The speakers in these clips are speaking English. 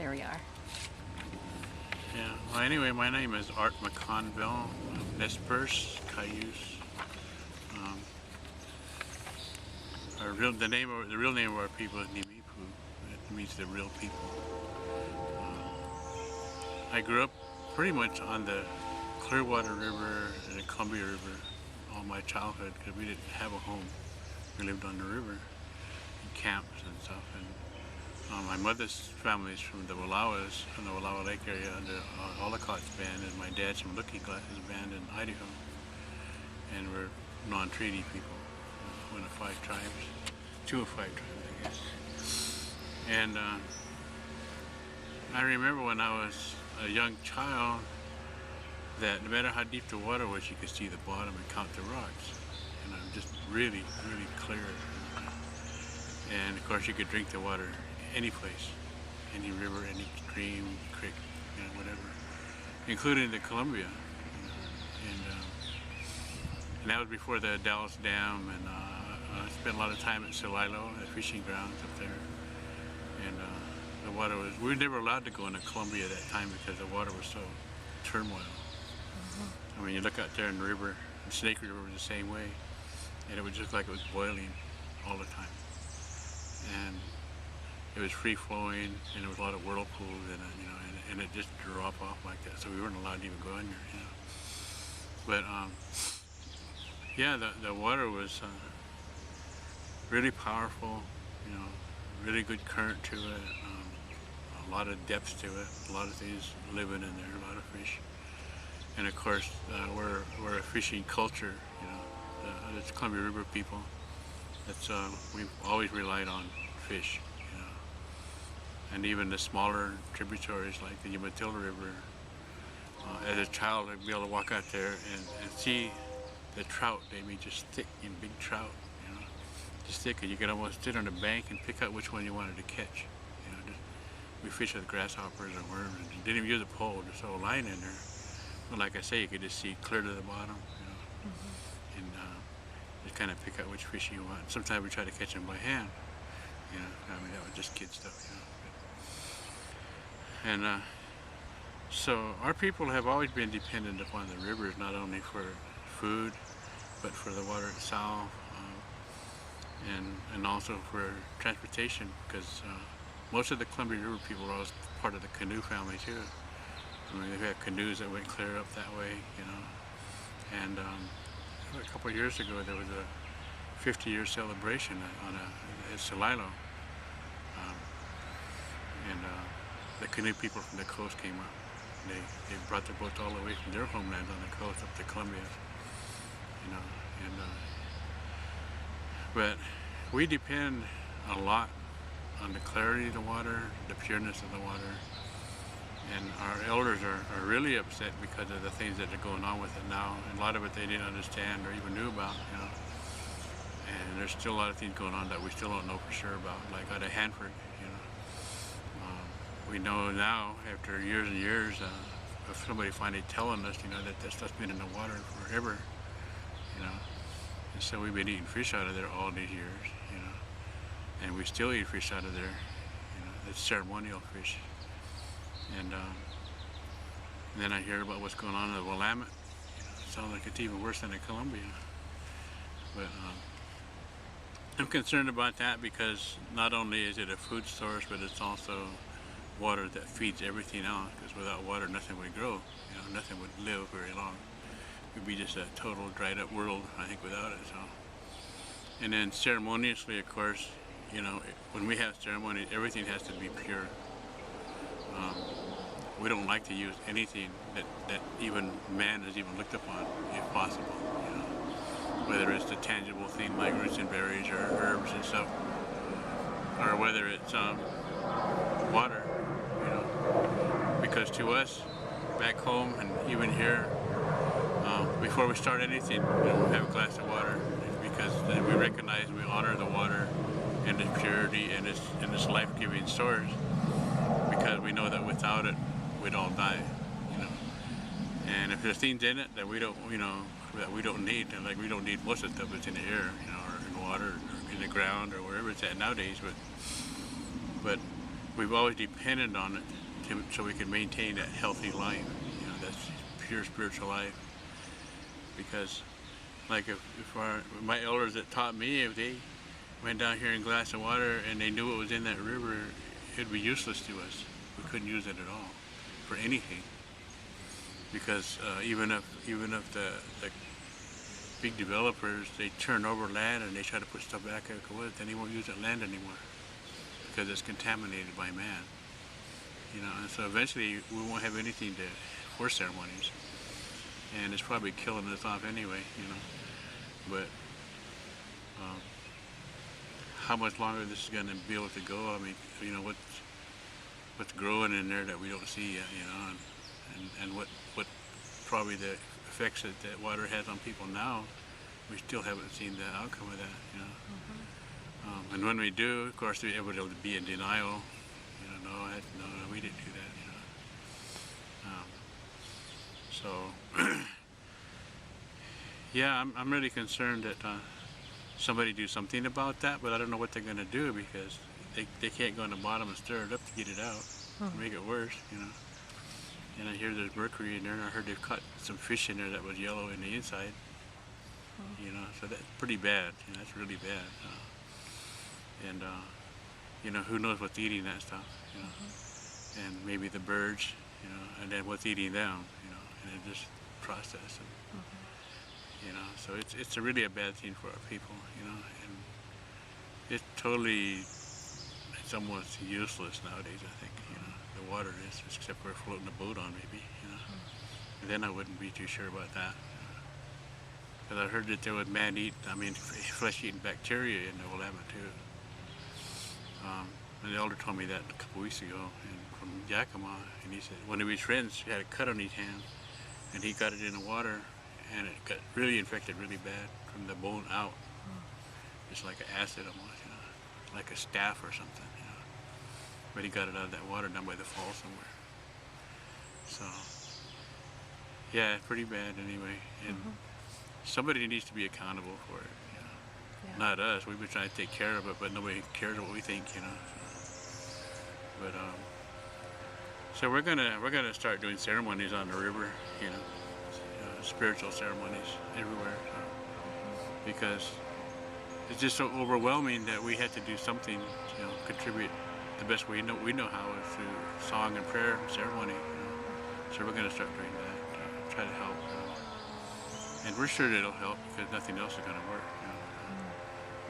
There we are. Yeah. Well, anyway, my name is Art McConville, Nez Perce, Cayuse. Um, the real name of our people is Nimipu. It means the real people. I grew up pretty much on the Clearwater River and the Columbia River all my childhood because we didn't have a home. We lived on the river in camps and stuff. And my mother's family is from the Wallowas, from the Wallowa Lake area under Holocaust band, and my dad's from Looking Glasses band in Idaho. And we're non-treaty people, one of 5 tribes, 2 of 5 tribes, I guess. And I remember when I was a young child that no matter how deep the water was, you could see the bottom and count the rocks. And just really, really clear. And of course you could drink the water any place, any river, any stream, creek, whatever, including the Columbia. And that was before the Dallas Dam, and I spent a lot of time at Celilo, at fishing grounds up there. And the water was, we were never allowed to go into Columbia at that time because the water was so turmoil. I mean, you look out there in the river, the Snake River was the same way, and it would just like it was boiling all the time. And it was free flowing, and there was a lot of whirlpools in it, and it just drop off like that. So we weren't allowed to even go in there, But yeah, the water was really powerful, really good current to it, a lot of depth to it, a lot of things living in there, a lot of fish. And of course, we're a fishing culture, it's Columbia River people. We've always relied on fish, and even the smaller tributaries like the Umatilla River. As a child, I'd be able to walk out there and see the trout. They be just thick and big trout, just thick, and you could almost sit on the bank and pick out which one you wanted to catch. We fish with grasshoppers and worms, and didn't even use a pole, just throw a line in there. But like I say, you could just see clear to the bottom, and just kind of pick out which fish you want. Sometimes we try to catch them by hand, I mean that was just kid stuff, And so our people have always been dependent upon the rivers, not only for food, but for the water itself, and also for transportation, because most of the Columbia River people are also part of the canoe family too. I mean, they had canoes that went clear up that way, And a couple of years ago, there was a 50-year celebration at Celilo, and the canoe people from the coast came up. They brought their boats all the way from their homelands on the coast up to Columbia, but we depend a lot on the clarity of the water, the pureness of the water, and our elders are really upset because of the things that are going on with it now, and a lot of it they didn't understand or even knew about, and there's still a lot of things going on that we still don't know for sure about, like out of Hanford, we know now, after years and years, of somebody finally telling us, that stuff's been in the water forever, and so we've been eating fish out of there all these years, and we still eat fish out of there, it's ceremonial fish. And then I hear about what's going on in the Willamette. It sounds like it's even worse than in Columbia. But I'm concerned about that because not only is it a food source, but it's also water that feeds everything else, because without water nothing would grow, nothing would live very long. It would be just a total dried up world, I think, without it. So, and then ceremoniously, of course, when we have ceremony, everything has to be pure. We don't like to use anything that even man has even looked upon, if possible. Whether it's the tangible thing like roots and berries or herbs and stuff, or whether it's water. Because to us, back home and even here, before we start anything, we have a glass of water, because then we recognize, we honor the water and its purity and its life-giving source, because we know that without it, we'd all die, And if there's things in it that we don't, that we don't need, and like we don't need most of the stuff that's in the air, or in water, or in the ground, or wherever it's at nowadays, but we've always depended on it so we can maintain that healthy life. You know, that's pure spiritual life. Because, like, if my elders that taught me, if they went down here in a glass of water and they knew what was in that river, it'd be useless to us. We couldn't use it at all for anything. Because even if the big developers, they turn over land and they try to put stuff back like it was, then they won't use that land anymore because it's contaminated by man. You know, and so eventually we won't have anything for ceremonies, and it's probably killing us off anyway. You know, but how much longer this is going to be able to go? I mean, you know, what's growing in there that we don't see yet? You know, and what probably the effects that that water has on people now, we still haven't seen the outcome of that, you know. And when we do, of course, everybody will be in denial. You know, no, we didn't do that, you know. So, yeah, I'm really concerned that somebody do something about that, but I don't know what they're going to do because they can't go on the bottom and stir it up to get it out, make it worse, you know. And I hear there's mercury in there, and I heard they've caught some fish in there that was yellow in the inside. You know, so that's pretty bad. You know, that's really bad. You know, who knows what's eating that stuff? You know, and maybe the birds. You know, and then what's eating them? You know, and it just process it. You know, so it's really a bad thing for our people. You know, and it's totally, it's almost useless nowadays. I think. You know. The water is, except for floating a boat on maybe, you know. And then I wouldn't be too sure about that. Because I heard that there was flesh-eating bacteria in the Willamette too. And the elder told me that a couple weeks ago, and from Yakima, and he said one of his friends had a cut on his hand, and he got it in the water, and it got really infected really bad from the bone out. It's like an acid almost, you know, like a staph or something. But he got it out of that water down by the fall somewhere. So, yeah, it's pretty bad anyway. And somebody needs to be accountable for it. You know? Yeah. Not us. We've been trying to take care of it, but nobody cares what we think, you know. But so we're gonna start doing ceremonies on the river, you know, spiritual ceremonies everywhere, because it's just so overwhelming that we had to do something, you know, contribute. The best way we know how is through song and prayer and ceremony. You know? So we're going to start doing that, try to help. And we're sure it'll help because nothing else is going to work. You know?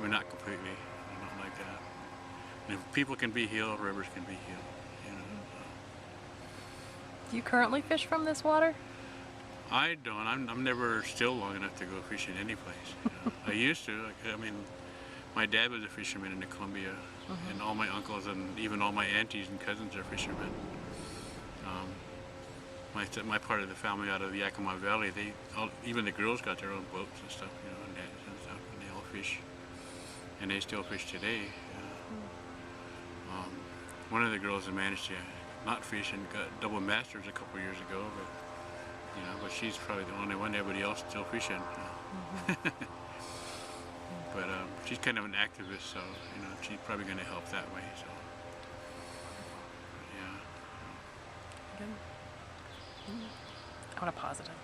We're not completely, not like that. And if people can be healed, rivers can be healed. You know? Do you currently fish from this water? I don't. I'm never still long enough to go fishing any place. You know? I used to. I mean, my dad was a fisherman in the Columbia, and all my uncles and even all my aunties and cousins are fishermen. My part of the family out of the Yakima Valley, even the girls got their own boats and stuff, you know, and nets and stuff, and they all fish, and they still fish today. One of the girls had managed to not fish and got double masters a couple years ago, but she's probably the only one. Everybody else still fishing. You know? But she's kind of an activist, so you know she's probably going to help that way. So yeah. Good. On a positive.